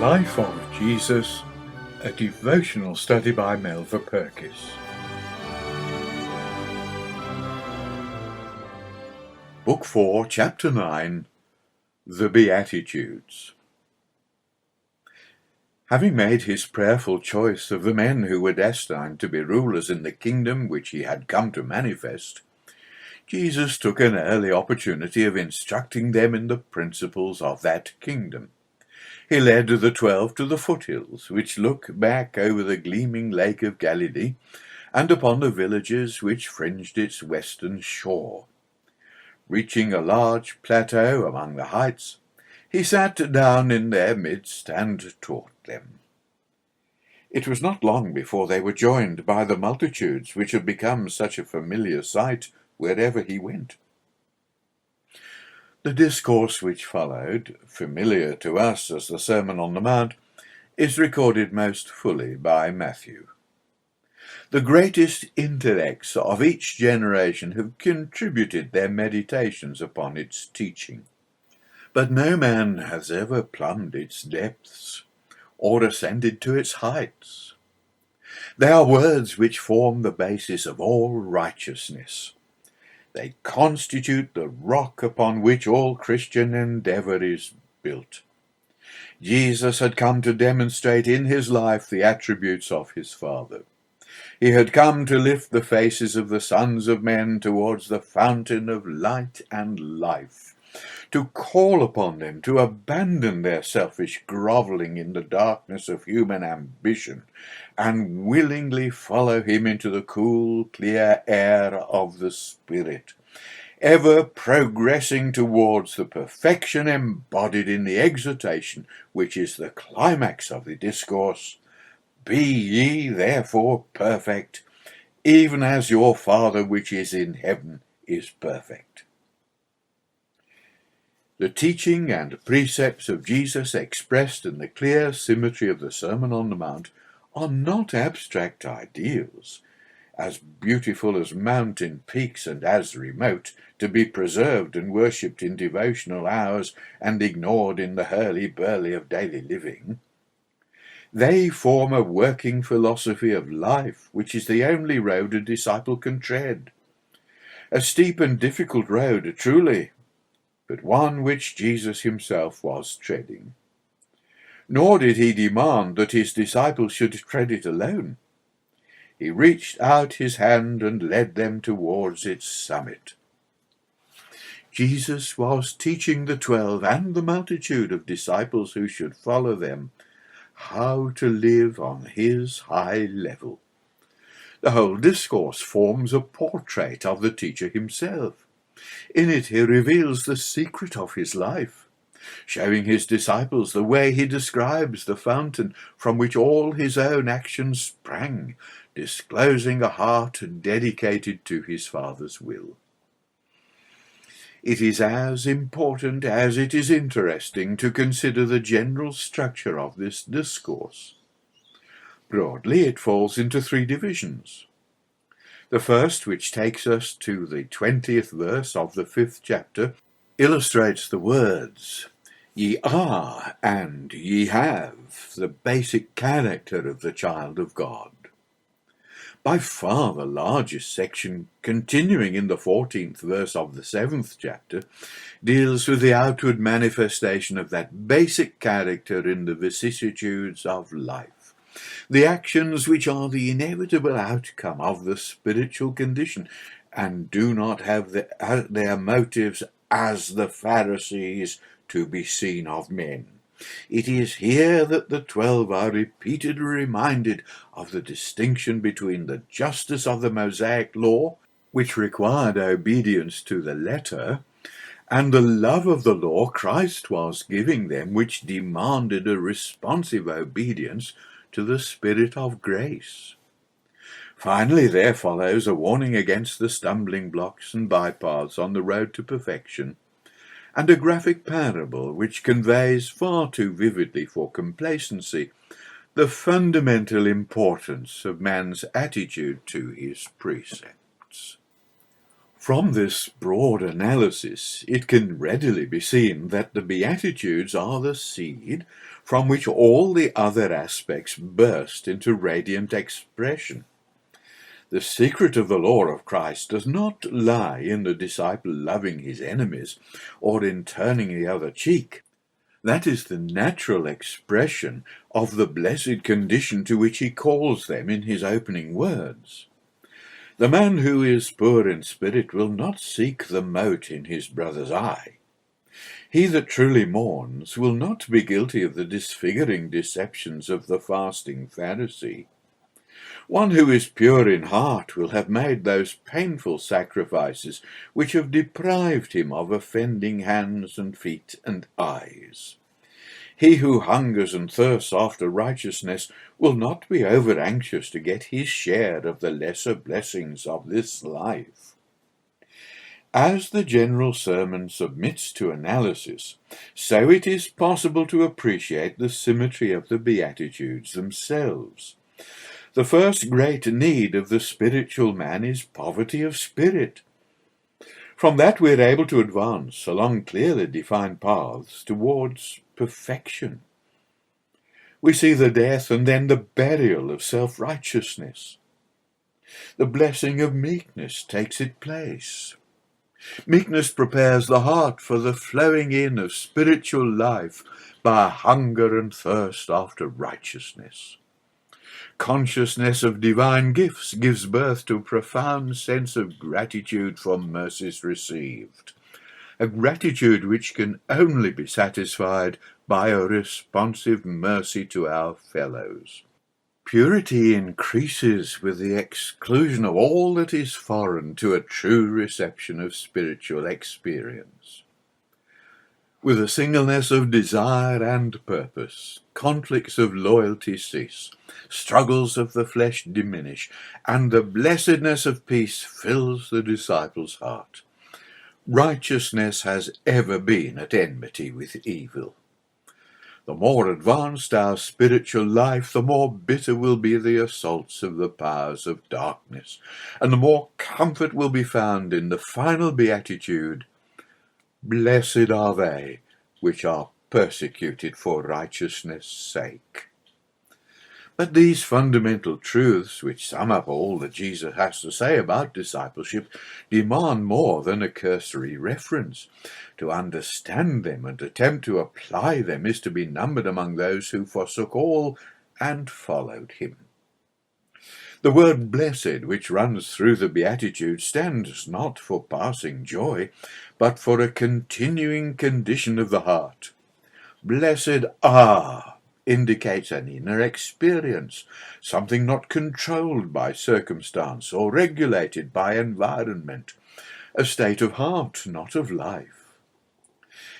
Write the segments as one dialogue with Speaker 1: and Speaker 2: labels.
Speaker 1: Life of Jesus, a devotional study by Melva Purkis. Book 4, Chapter 9, The Beatitudes. Having made his prayerful choice of the men who were destined to be rulers in the kingdom which he had come to manifest, Jesus took an early opportunity of instructing them in the principles of that kingdom. He led the 12 to the foothills, which look back over the gleaming lake of Galilee, and upon the villages which fringed its western shore. Reaching a large plateau among the heights, he sat down in their midst and taught them. It was not long before they were joined by the multitudes which had become such a familiar sight wherever he went. The discourse which followed, familiar to us as the Sermon on the Mount, is recorded most fully by Matthew. The greatest intellects of each generation have contributed their meditations upon its teaching, but no man has ever plumbed its depths or ascended to its heights. They are words which form the basis of all righteousness. They constitute the rock upon which all Christian endeavor is built. Jesus had come to demonstrate in his life the attributes of his Father. He had come to lift the faces of the sons of men towards the fountain of light and life, to call upon them to abandon their selfish grovelling in the darkness of human ambition, and willingly follow him into the cool, clear air of the Spirit, ever progressing towards the perfection embodied in the exhortation which is the climax of the discourse. Be ye therefore perfect, even as your Father which is in heaven is perfect. The teaching and precepts of Jesus expressed in the clear symmetry of the Sermon on the Mount are not abstract ideals, as beautiful as mountain peaks and as remote, to be preserved and worshipped in devotional hours and ignored in the hurly-burly of daily living. They form a working philosophy of life, which is the only road a disciple can tread. A steep and difficult road, truly, but one which Jesus himself was treading. Nor did he demand that his disciples should tread it alone. He reached out his hand and led them towards its summit. Jesus was teaching the 12 and the multitude of disciples who should follow them how to live on his high level. The whole discourse forms a portrait of the teacher himself. In it he reveals the secret of his life, showing his disciples the way he describes the fountain from which all his own actions sprang, disclosing a heart dedicated to his Father's will. It is as important as it is interesting to consider the general structure of this discourse. Broadly, it falls into 3 divisions. The first, which takes us to the 20th verse of the 5th chapter, illustrates the words, "Ye are and ye have," the basic character of the child of God. By far the largest section, continuing in the 14th verse of the 7th chapter, deals with the outward manifestation of that basic character in the vicissitudes of life, the actions which are the inevitable outcome of the spiritual condition, and do not have their motives as the Pharisees to be seen of men. It is here that the 12 are repeatedly reminded of the distinction between the justice of the Mosaic law, which required obedience to the letter, and the love of the law Christ was giving them, which demanded a responsive obedience to the Spirit of grace. Finally, there follows a warning against the stumbling blocks and bypaths on the road to perfection, and a graphic parable which conveys far too vividly for complacency the fundamental importance of man's attitude to his precepts. From this broad analysis, it can readily be seen that the Beatitudes are the seed from which all the other aspects burst into radiant expression. The secret of the law of Christ does not lie in the disciple loving his enemies or in turning the other cheek. That is the natural expression of the blessed condition to which he calls them in his opening words. The man who is poor in spirit will not seek the mote in his brother's eye. He that truly mourns will not be guilty of the disfiguring deceptions of the fasting Pharisee. One who is pure in heart will have made those painful sacrifices which have deprived him of offending hands and feet and eyes. He who hungers and thirsts after righteousness will not be over-anxious to get his share of the lesser blessings of this life. As the general sermon submits to analysis, so it is possible to appreciate the symmetry of the Beatitudes themselves. The first great need of the spiritual man is poverty of spirit. From that we are able to advance along clearly defined paths towards perfection. We see the death and then the burial of self-righteousness. The blessing of meekness takes its place. Meekness prepares the heart for the flowing in of spiritual life by hunger and thirst after righteousness. Consciousness of divine gifts gives birth to a profound sense of gratitude for mercies received, a gratitude which can only be satisfied by a responsive mercy to our fellows. Purity increases with the exclusion of all that is foreign to a true reception of spiritual experience. With a singleness of desire and purpose, conflicts of loyalty cease, struggles of the flesh diminish, and the blessedness of peace fills the disciple's heart. Righteousness has ever been at enmity with evil. The more advanced our spiritual life, the more bitter will be the assaults of the powers of darkness, and the more comfort will be found in the final beatitude, "Blessed are they which are persecuted for righteousness' sake." But these fundamental truths, which sum up all that Jesus has to say about discipleship, demand more than a cursory reference. To understand them and attempt to apply them is to be numbered among those who forsook all and followed him. The word blessed, which runs through the Beatitudes, stands not for passing joy, but for a continuing condition of the heart. Blessed are indicates an inner experience, something not controlled by circumstance or regulated by environment, a state of heart, not of life.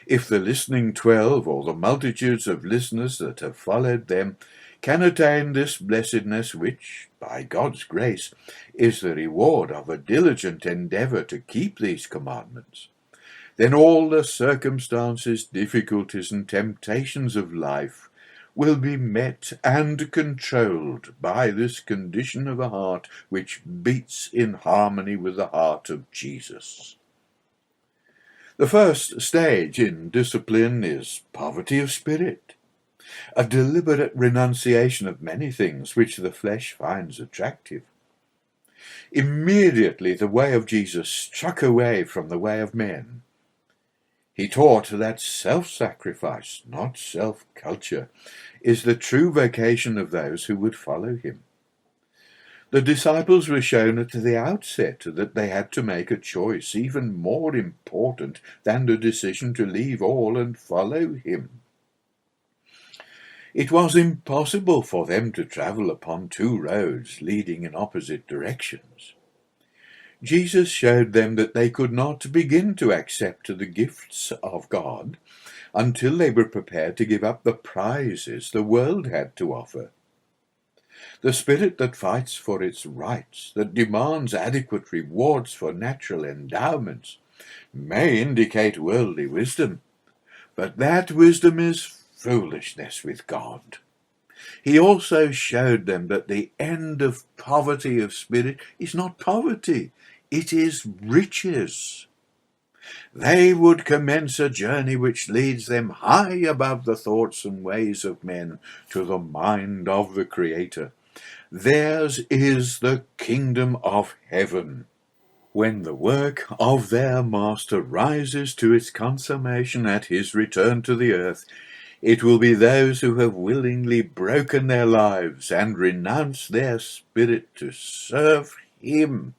Speaker 1: If the listening 12 or the multitudes of listeners that have followed them can attain this blessedness, which, by God's grace, is the reward of a diligent endeavour to keep these commandments, then all the circumstances, difficulties, and temptations of life will be met and controlled by this condition of a heart which beats in harmony with the heart of Jesus. The first stage in discipline is poverty of spirit, a deliberate renunciation of many things which the flesh finds attractive. Immediately the way of Jesus struck away from the way of men. He taught that self-sacrifice, not self-culture, is the true vocation of those who would follow him. The disciples were shown at the outset that they had to make a choice even more important than the decision to leave all and follow him. It was impossible for them to travel upon two roads leading in opposite directions. Jesus showed them that they could not begin to accept the gifts of God until they were prepared to give up the prizes the world had to offer. The spirit that fights for its rights, that demands adequate rewards for natural endowments, may indicate worldly wisdom, but that wisdom is foolishness with God. He also showed them that the end of poverty of spirit is not poverty, it is riches. They would commence a journey which leads them high above the thoughts and ways of men to the mind of the Creator. Theirs is the kingdom of heaven. When the work of their Master rises to its consummation at his return to the earth, it will be those who have willingly broken their lives and renounced their spirit to serve him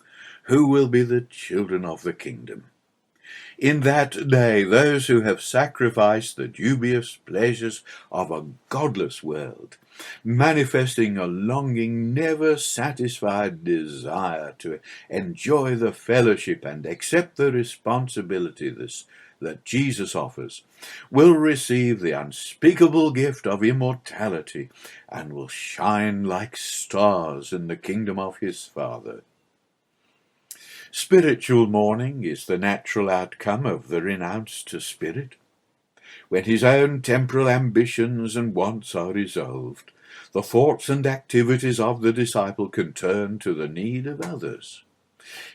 Speaker 1: who will be the children of the kingdom. In that day, those who have sacrificed the dubious pleasures of a godless world, manifesting a longing, never satisfied desire to enjoy the fellowship and accept the responsibility that Jesus offers, will receive the unspeakable gift of immortality and will shine like stars in the kingdom of his Father. Spiritual mourning is the natural outcome of the renounced spirit. When his own temporal ambitions and wants are resolved, the thoughts and activities of the disciple can turn to the need of others.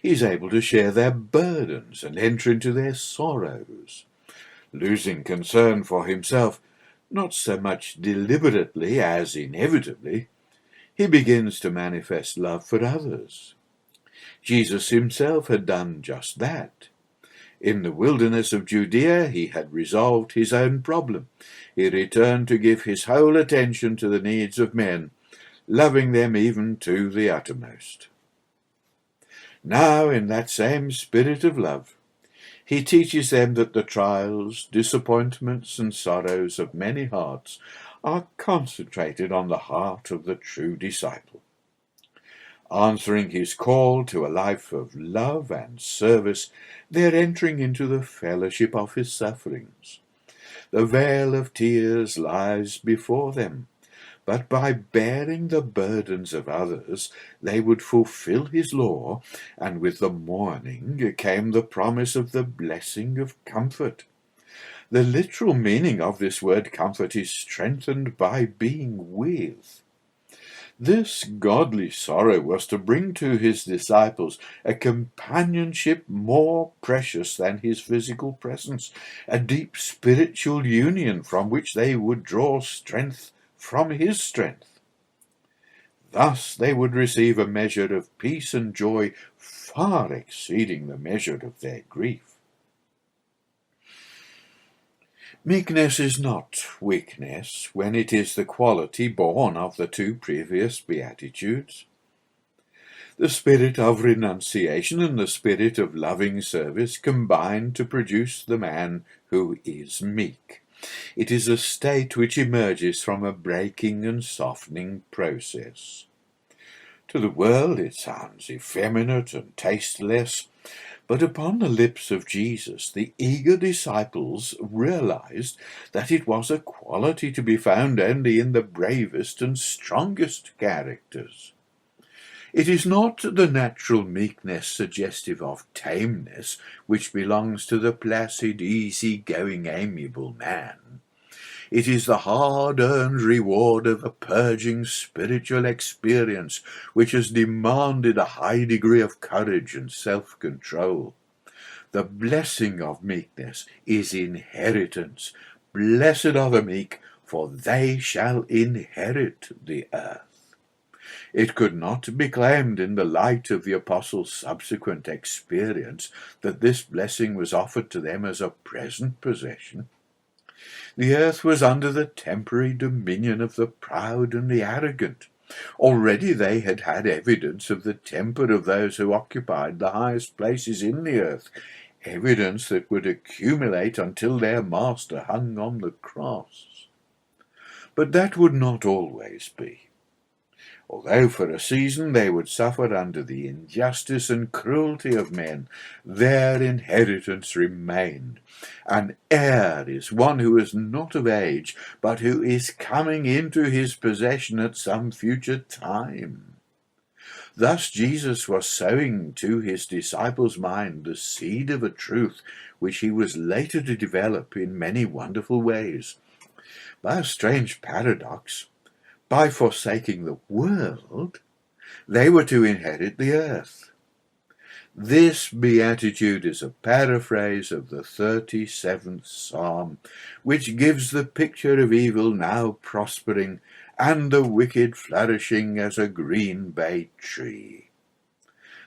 Speaker 1: He is able to share their burdens and enter into their sorrows, losing concern for himself, not so much deliberately as inevitably. He begins to manifest love for others. Jesus himself had done just that. In the wilderness of Judea, he had resolved his own problem. He returned to give his whole attention to the needs of men, loving them even to the uttermost. Now, in that same spirit of love, he teaches them that the trials, disappointments, and sorrows of many hearts are concentrated on the heart of the true disciple. Answering his call to a life of love and service, they are entering into the fellowship of his sufferings. The veil of tears lies before them, but by bearing the burdens of others, they would fulfill his law, and with the mourning came the promise of the blessing of comfort. The literal meaning of this word comfort is strengthened by being with. This godly sorrow was to bring to his disciples a companionship more precious than his physical presence, a deep spiritual union from which they would draw strength from his strength. Thus they would receive a measure of peace and joy far exceeding the measure of their grief. Meekness is not weakness when it is the quality born of the two previous Beatitudes. The spirit of renunciation and the spirit of loving service combine to produce the man who is meek. It is a state which emerges from a breaking and softening process. To the world it sounds effeminate and tasteless, but upon the lips of Jesus, the eager disciples realized that it was a quality to be found only in the bravest and strongest characters. It is not the natural meekness suggestive of tameness which belongs to the placid, easy-going, amiable man. It is the hard-earned reward of a purging spiritual experience which has demanded a high degree of courage and self-control. The blessing of meekness is inheritance. Blessed are the meek, for they shall inherit the earth. It could not be claimed in the light of the apostles' subsequent experience that this blessing was offered to them as a present possession. The earth was under the temporary dominion of the proud and the arrogant. Already they had had evidence of the temper of those who occupied the highest places in the earth, evidence that would accumulate until their master hung on the cross. But that would not always be. Although for a season they would suffer under the injustice and cruelty of men, their inheritance remained. An heir is one who is not of age, but who is coming into his possession at some future time. Thus Jesus was sowing to his disciples' mind the seed of a truth which he was later to develop in many wonderful ways. By a strange paradox, by forsaking the world, they were to inherit the earth. This beatitude is a paraphrase of the 37th Psalm, which gives the picture of evil now prospering and the wicked flourishing as a green bay tree.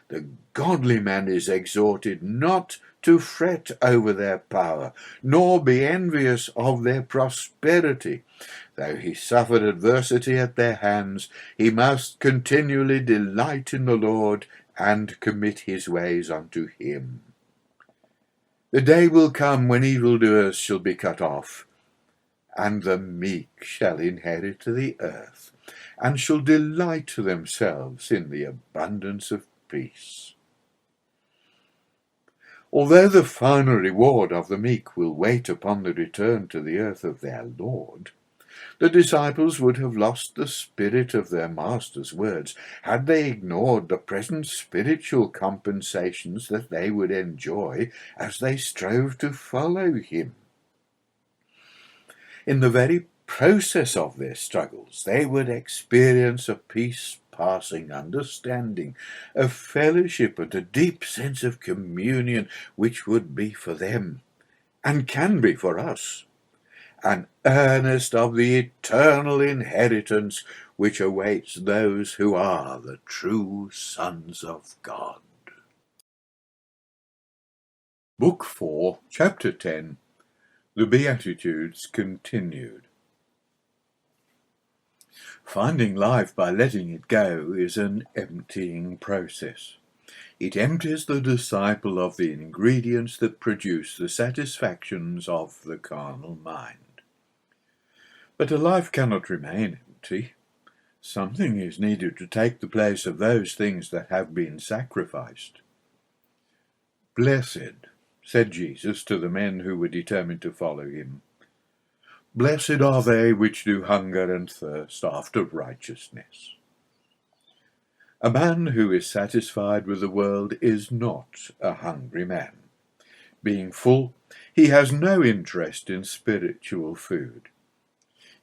Speaker 1: The godly man is exhorted not to fret over their power, nor be envious of their prosperity. Though he suffered adversity at their hands, he must continually delight in the Lord and commit his ways unto him. The day will come when evildoers shall be cut off, and the meek shall inherit the earth, and shall delight themselves in the abundance of peace. Although the final reward of the meek will wait upon the return to the earth of their Lord, the disciples would have lost the spirit of their Master's words had they ignored the present spiritual compensations that they would enjoy as they strove to follow him. In the very process of their struggles, they would experience a peace passing understanding, a fellowship and a deep sense of communion which would be for them, and can be for us, an earnest of the eternal inheritance which awaits those who are the true sons of God. Book 4, Chapter 10, The Beatitudes Continued. Finding life by letting it go is an emptying process. It empties the disciple of the ingredients that produce the satisfactions of the carnal mind. But a life cannot remain empty. Something is needed to take the place of those things that have been sacrificed. Blessed, said Jesus to the men who were determined to follow him, blessed are they which do hunger and thirst after righteousness. A man who is satisfied with the world is not a hungry man. Being full, he has no interest in spiritual food.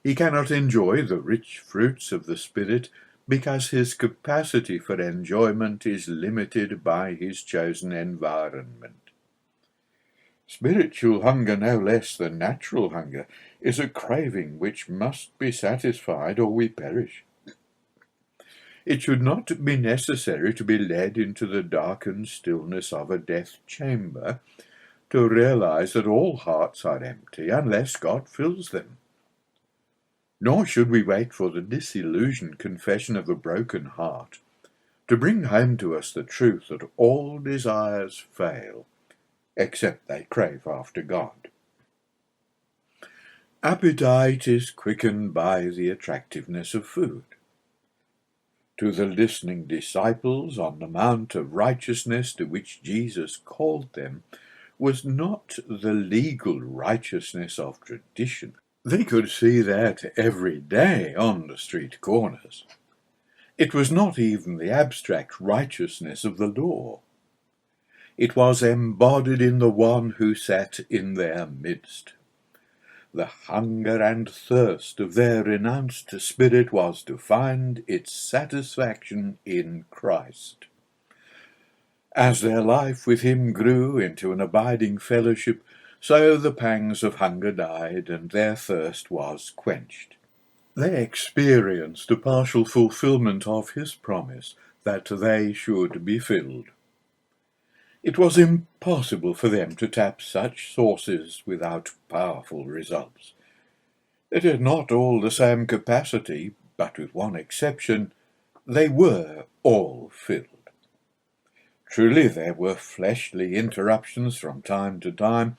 Speaker 1: He cannot enjoy the rich fruits of the Spirit because his capacity for enjoyment is limited by his chosen environment. Spiritual hunger, no less than natural hunger, is a craving which must be satisfied or we perish. It should not be necessary to be led into the darkened stillness of a death chamber to realize that all hearts are empty unless God fills them. Nor should we wait for the disillusioned confession of a broken heart to bring home to us the truth that all desires fail, except they crave after God. Appetite is quickened by the attractiveness of food. To the listening disciples on the Mount of Righteousness to which Jesus called them was not the legal righteousness of tradition. They could see that every day on the street corners. It was not even the abstract righteousness of the law. It was embodied in the one who sat in their midst. The hunger and thirst of their renounced spirit was to find its satisfaction in Christ. As their life with him grew into an abiding fellowship, so the pangs of hunger died, and their thirst was quenched. They experienced a partial fulfillment of his promise that they should be filled. It was impossible for them to tap such sources without powerful results. They had not all the same capacity, but with one exception, they were all filled. Truly there were fleshly interruptions from time to time,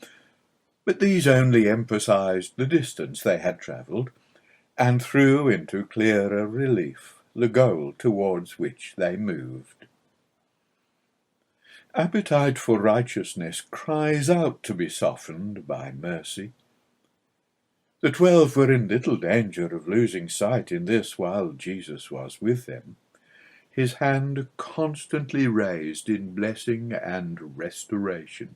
Speaker 1: but these only emphasized the distance they had travelled, and threw into clearer relief the goal towards which they moved. Appetite for righteousness cries out to be softened by mercy. The 12 were in little danger of losing sight in this while Jesus was with them, his hand constantly raised in blessing and restoration.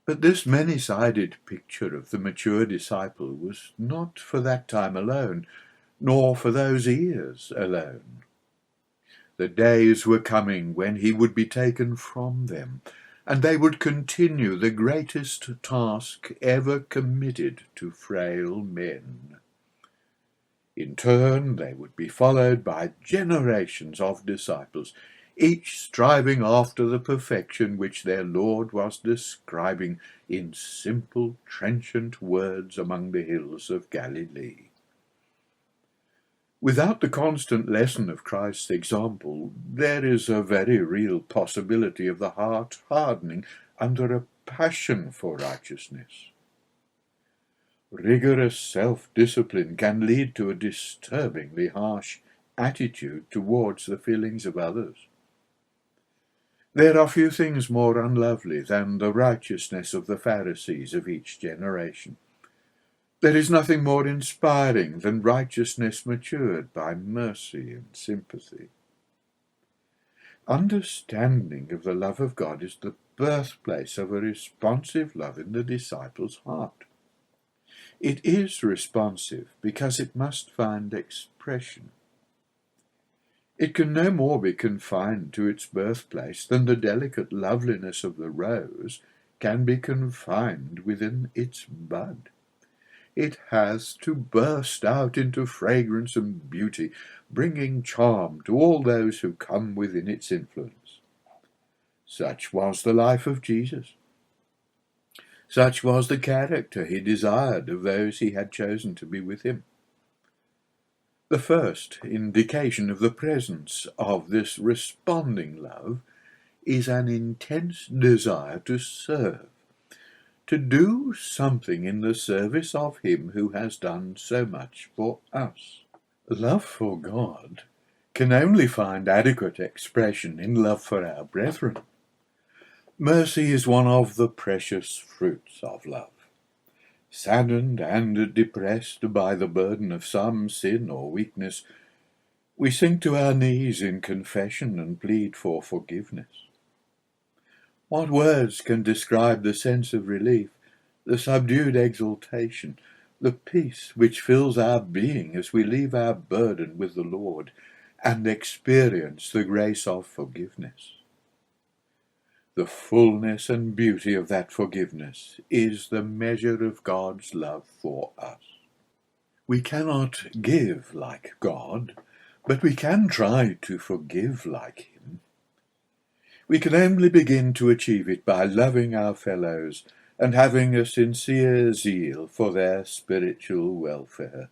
Speaker 1: But this many-sided picture of the mature disciple was not for that time alone, nor for those ears alone. The days were coming when he would be taken from them, and they would continue the greatest task ever committed to frail men. In turn, they would be followed by generations of disciples, each striving after the perfection which their Lord was describing in simple, trenchant words among the hills of Galilee. Without the constant lesson of Christ's example, there is a very real possibility of the heart hardening under a passion for righteousness. Rigorous self-discipline can lead to a disturbingly harsh attitude towards the feelings of others. There are few things more unlovely than the righteousness of the Pharisees of each generation. There is nothing more inspiring than righteousness matured by mercy and sympathy. Understanding of the love of God is the birthplace of a responsive love in the disciple's heart. It is responsive because it must find expression. It can no more be confined to its birthplace than the delicate loveliness of the rose can be confined within its bud. It has to burst out into fragrance and beauty, bringing charm to all those who come within its influence. Such was the life of Jesus. Such was the character he desired of those he had chosen to be with him. The first indication of the presence of this responding love is an intense desire to serve, to do something in the service of him who has done so much for us. Love for God can only find adequate expression in love for our brethren. Mercy is one of the precious fruits of love. Saddened and depressed by the burden of some sin or weakness, we sink to our knees in confession and plead for forgiveness. What words can describe the sense of relief, the subdued exultation, the peace which fills our being as we leave our burden with the Lord and experience the grace of forgiveness? The fullness and beauty of that forgiveness is the measure of God's love for us. We cannot give like God, but we can try to forgive like him. We can only begin to achieve it by loving our fellows and having a sincere zeal for their spiritual welfare.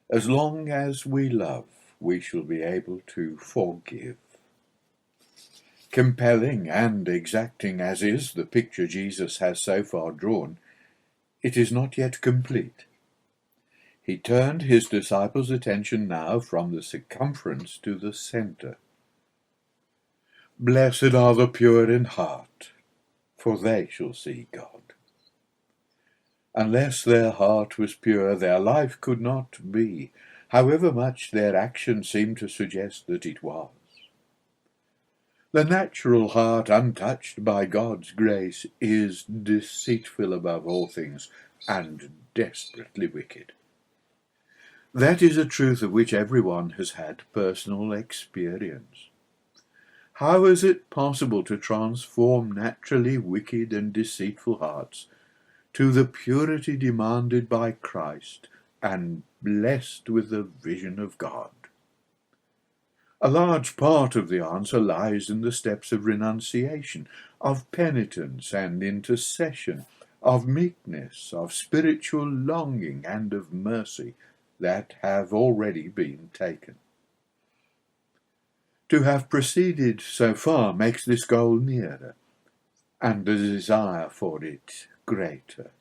Speaker 1: As long as we love, we shall be able to forgive. Compelling and exacting as is the picture Jesus has so far drawn, it is not yet complete. He turned his disciples' attention now from the circumference to the centre. Blessed are the pure in heart, for they shall see God. Unless their heart was pure, their life could not be, however much their action seemed to suggest that it was. The natural heart, untouched by God's grace, is deceitful above all things and desperately wicked. That is a truth of which everyone has had personal experience. How is it possible to transform naturally wicked and deceitful hearts to the purity demanded by Christ and blessed with the vision of God? A large part of the answer lies in the steps of renunciation, of penitence and intercession, of meekness, of spiritual longing, and of mercy that have already been taken. To have proceeded so far makes this goal nearer, and the desire for it greater.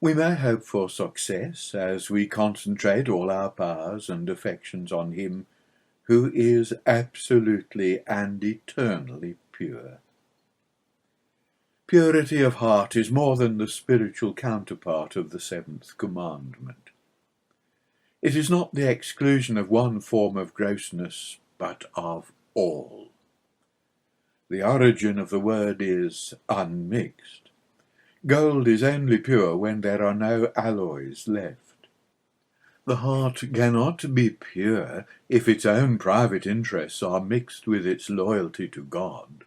Speaker 1: We may hope for success as we concentrate all our powers and affections on him who is absolutely and eternally pure. Purity of heart is more than the spiritual counterpart of the seventh commandment. It is not the exclusion of one form of grossness, but of all. The origin of the word is unmixed. Gold is only pure when there are no alloys left. The heart cannot be pure if its own private interests are mixed with its loyalty to God.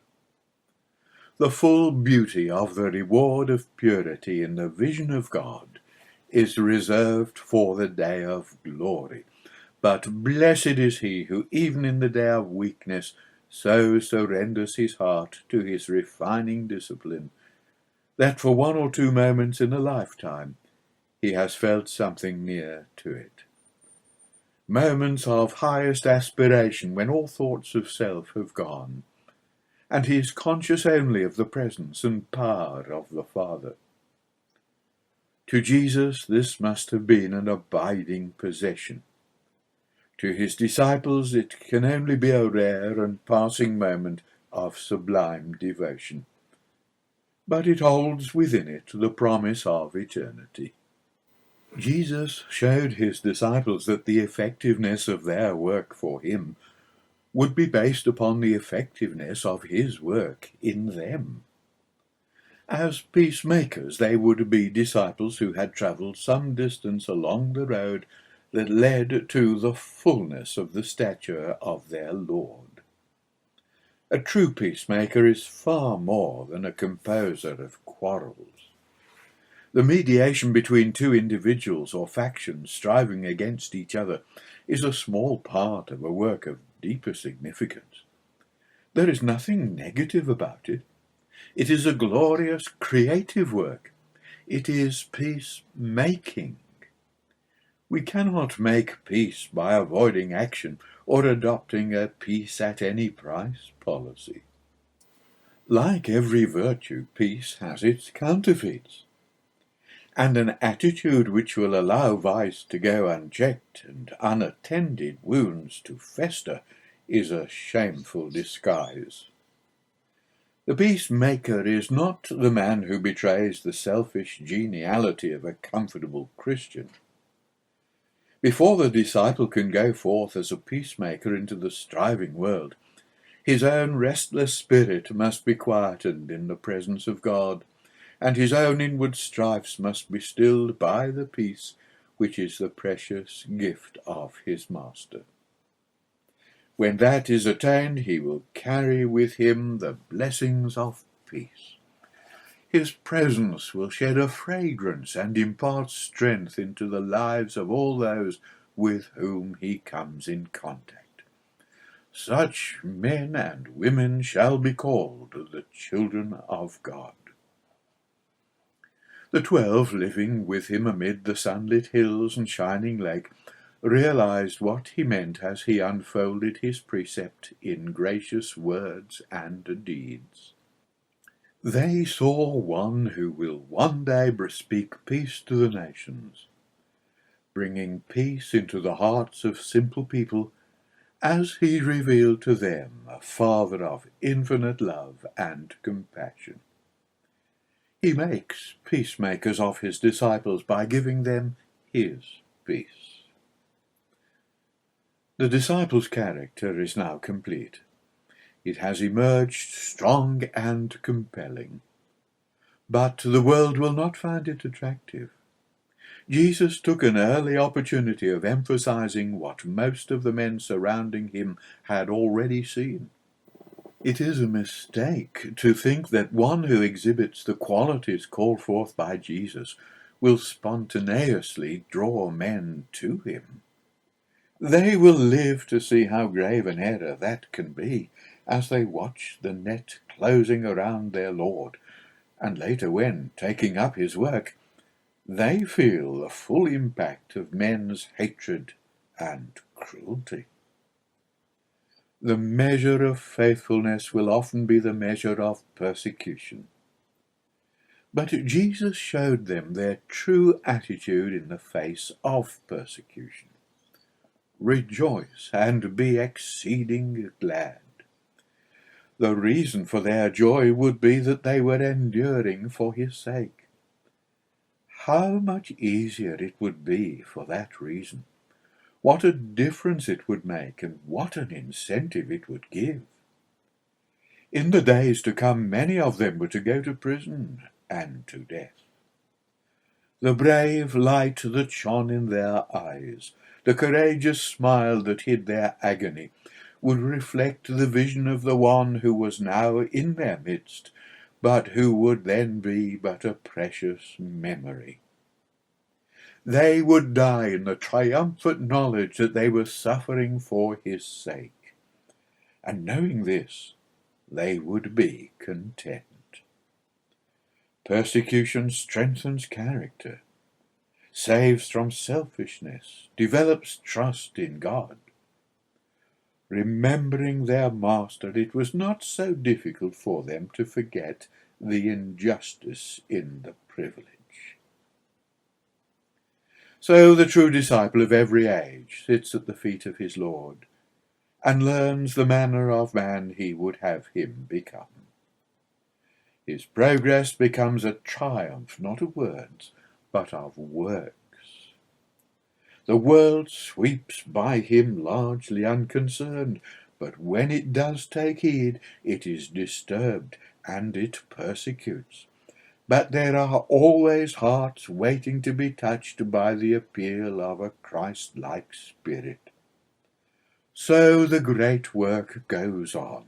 Speaker 1: The full beauty of the reward of purity in the vision of God is reserved for the day of glory. But blessed is he who, even in the day of weakness, so surrenders his heart to his refining discipline, that for 1 or 2 moments in a lifetime he has felt something near to it. Moments of highest aspiration when all thoughts of self have gone, and he is conscious only of the presence and power of the Father. To Jesus this must have been an abiding possession. To his disciples it can only be a rare and passing moment of sublime devotion. But it holds within it the promise of eternity. Jesus showed his disciples that the effectiveness of their work for him would be based upon the effectiveness of his work in them. As peacemakers, they would be disciples who had travelled some distance along the road that led to the fullness of the stature of their Lord. A true peacemaker is far more than a composer of quarrels. The mediation between 2 individuals or factions striving against each other is a small part of a work of deeper significance. There is nothing negative about it. It is a glorious creative work. It is peace-making. We cannot make peace by avoiding action or adopting a peace-at-any-price policy. Like every virtue, peace has its counterfeits. And an attitude which will allow vice to go unchecked and unattended wounds to fester is a shameful disguise. The peacemaker is not the man who betrays the selfish geniality of a comfortable Christian. Before the disciple can go forth as a peacemaker into the striving world, his own restless spirit must be quietened in the presence of God, and his own inward strifes must be stilled by the peace which is the precious gift of his Master. When that is attained, he will carry with him the blessings of peace. His presence will shed a fragrance and impart strength into the lives of all those with whom he comes in contact. Such men and women shall be called the children of God. The 12, living with him amid the sunlit hills and shining lake, realized what he meant as he unfolded his precept in gracious words and deeds. They saw one who will one day speak peace to the nations, bringing peace into the hearts of simple people as he revealed to them a Father of infinite love and compassion. He makes peacemakers of his disciples by giving them his peace. The disciples' character is now complete. It has emerged strong and compelling. But the world will not find it attractive. Jesus took an early opportunity of emphasizing what most of the men surrounding him had already seen. It is a mistake to think that one who exhibits the qualities called forth by Jesus will spontaneously draw men to him. They will live to see how grave an error that can be as they watch the net closing around their Lord, and later when, taking up his work, they feel the full impact of men's hatred and cruelty. The measure of faithfulness will often be the measure of persecution. But Jesus showed them their true attitude in the face of persecution. Rejoice and be exceeding glad. The reason for their joy would be that they were enduring for his sake. How much easier it would be for that reason. What a difference it would make, and what an incentive it would give. In the days to come, many of them were to go to prison and to death. The brave light that shone in their eyes, the courageous smile that hid their agony, would reflect the vision of the one who was now in their midst, but who would then be but a precious memory. They would die in the triumphant knowledge that they were suffering for his sake, and knowing this, they would be content. Persecution strengthens character, saves from selfishness, develops trust in God. Remembering their master, it was not so difficult for them to forget the injustice in the privilege. So the true disciple of every age sits at the feet of his Lord and learns the manner of man he would have him become. His progress becomes a triumph not of words, but of works. The world sweeps by him largely unconcerned, but when it does take heed, it is disturbed and it persecutes. But there are always hearts waiting to be touched by the appeal of a Christ-like spirit. So the great work goes on,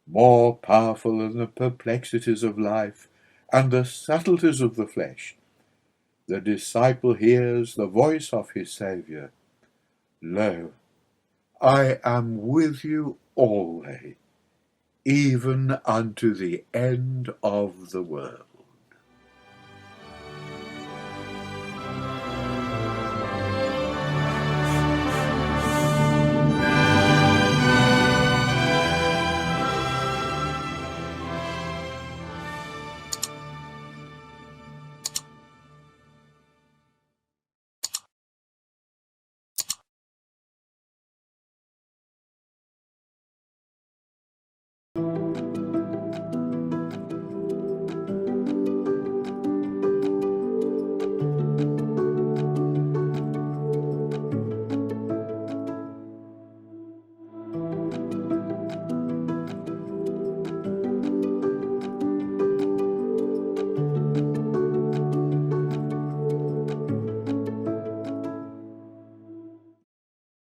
Speaker 1: more powerful than the perplexities of life and the subtleties of the flesh. The disciple hears the voice of his Saviour. Lo, I am with you always, even unto the end of the world.